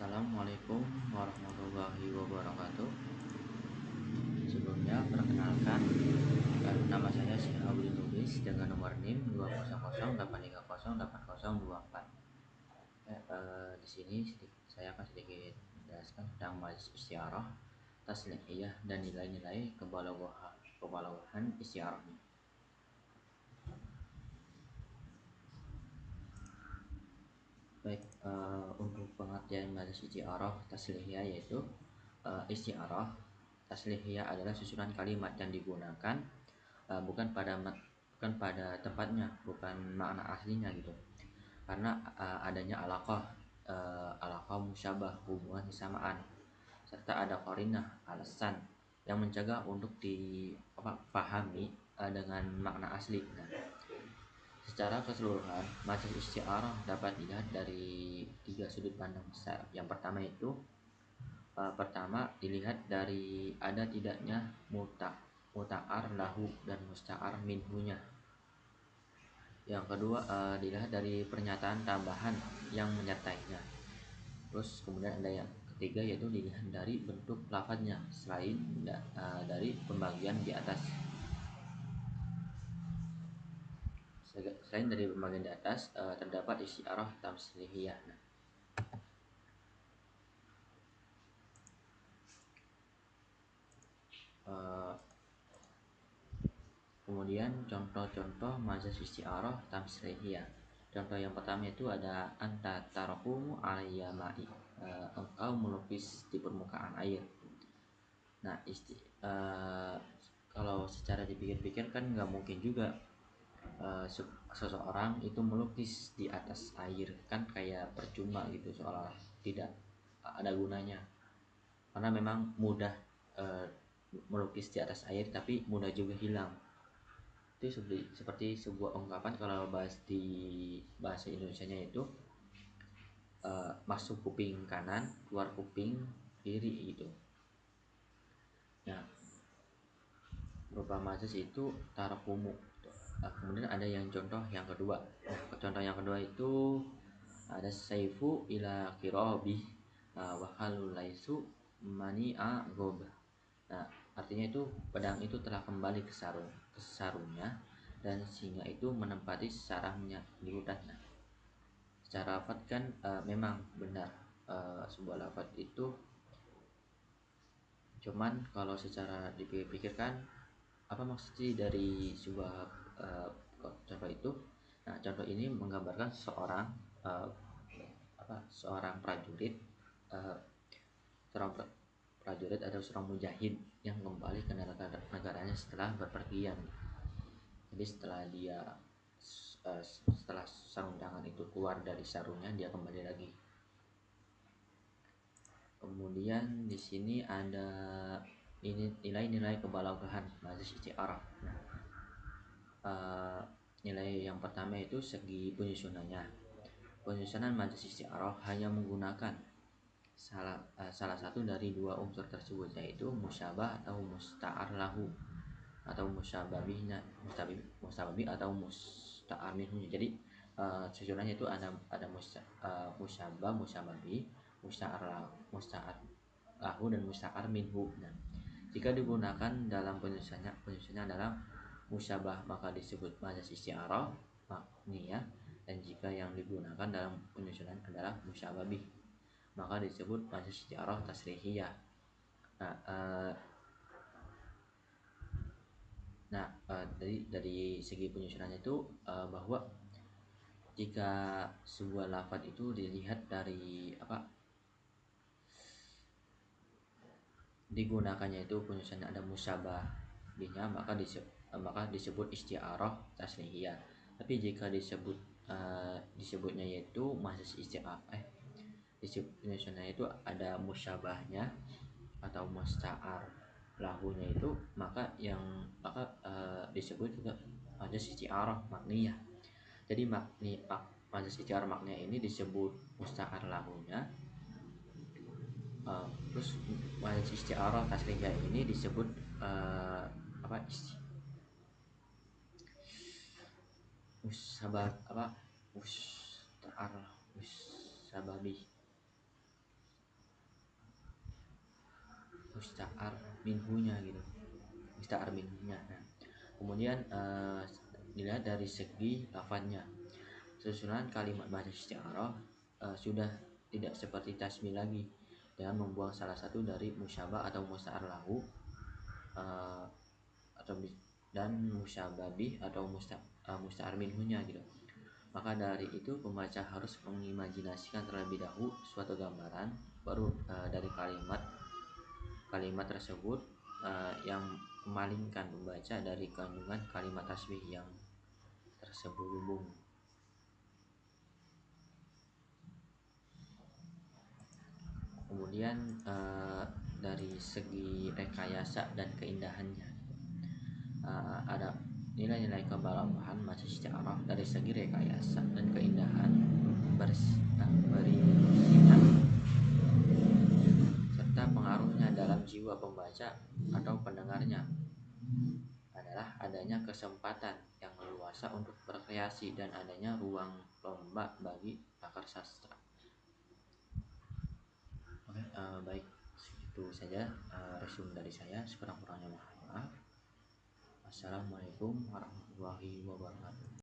Assalamualaikum warahmatullahi wabarakatuh. Sebelumnya perkenalkan, nama saya Syihabuddin Lubis dengan nomor NIM 20083308024. Di sini saya akan sedikit menjelaskan tentang majlis istiarah, taslihiyah dan nilai-nilai kebalaghahan istiarahnya. Baik, untuk pengertian majlis istiarah taslihiyah yaitu istiarah taslihiyah adalah susunan kalimat yang digunakan bukan pada tempatnya, bukan makna aslinya gitu. Karena adanya alaqah musyabah, hubungan kesamaan, serta ada qarinah, alasan yang mencegah untuk dipahami dengan makna asli. Nah, secara keseluruhan, majaz isti'arah dapat dilihat dari 3 sudut pandang besar. Yang pertama dilihat dari ada tidaknya muta'ar lahu dan musta'ar minhunya. Yang kedua dilihat dari pernyataan tambahan yang menyertainya. Terus kemudian ada yang ketiga yaitu dilihat dari bentuk lafadznya selain dari pembagian di atas. Selain dari pembagian di atas terdapat isti'arah tamsiliyah. Kemudian contoh-contoh majaz isti'arah tamsiliyah. Contoh yang pertama itu ada anta tarakumu alayya ma'i, engkau melukis di permukaan air. Nah, kalau secara dipikir-pikir kan nggak mungkin juga seseorang itu melukis di atas air, kan kayak percuma gitu, seolah tidak ada gunanya. Karena memang mudah melukis di atas air, tapi mudah juga hilang. Itu seperti sebuah ungkapan kalau bahas di bahasa Indonesianya itu masuk kuping kanan, keluar kuping kiri gitu. Nah, berupa majaz itu tarakumu. Kemudian ada yang contoh yang kedua. Contoh yang kedua itu ada saifu ila qirabi wa halul laisu mani'a gob. Nah, artinya itu pedang itu telah kembali ke sarungnya dan singa itu menempati sarangnya di hutan. Nah, secara lafaz kan memang benar sebuah lafaz itu, cuman kalau secara dipikirkan apa maksudnya dari sebuah contoh itu. Nah, contoh ini menggambarkan seorang prajurit atau seorang mujahid yang kembali ke negaranya setelah berpergian. Jadi setelah sarung tangan itu keluar dari sarungnya, dia kembali lagi. Kemudian di sini ada ini nilai-nilai kebalaghahan majaz isti'arah. Nah, nilai yang pertama itu segi penyusunannya. Penyusunan majaz isti'arah hanya menggunakan salah satu dari dua unsur tersebut, yaitu musyabah atau musta'ar lahu, atau musyababih atau musta'ar minhu. Jadi susunannya itu ada musyabah, musyababi, musta'ar lahu dan musta'ar minhu. Nah, jika digunakan dalam penyusunannya adalah musyabah, maka disebut majaz isti'arah makniyah, dan jika yang digunakan dalam penyusunan adalah musyababih, maka disebut majaz isti'arah taslihiyah. Nah, dari segi penyusunannya itu bahwa jika sebuah lafaz itu dilihat dari digunakannya itu penyusunannya ada musyabah bihnya, maka disebut isti'arah taslihiyah. Tapi jika disebutnya yaitu majaz isti'arah penyusunannya itu ada musyabahnya atau musta'ar lahunya itu, maka disebut juga majaz isti'arah makniyah. Jadi majaz isti'arah makniyah ini disebut musta'ar lahunya, terus majaz isti'arah taslihiyah ini disebut musyababi. musta'ar minhunya gitu, musta'ar minhunya. Nah, kemudian dilihat dari segi lafadznya, susunan kalimat bahasa isti'arah sudah tidak seperti tasbih lagi dengan membuang salah satu dari musyabah atau musta'ar lahu uh, atau dan musyababih atau musta'ar minhunya gitu. Maka dari itu pembaca harus mengimajinasikan terlebih dahulu suatu gambaran baru dari kalimat tersebut yang memalingkan pembaca dari kandungan kalimat tasbih yang terselubung. Kemudian dari segi rekayasa dan keindahannya, ada nilai-nilai kebalaghah bahasa isti'arah dari segi rekayasa dan keindahan, beri serta pengaruhnya dalam jiwa pembaca atau pendengarnya adalah adanya kesempatan yang leluasa untuk berkreasi dan adanya ruang lomba bagi pakar sastra. Oke, baik, itu saja resume dari saya. Sekurang-kurangnya mohon maaf. Assalamualaikum warahmatullahi wabarakatuh.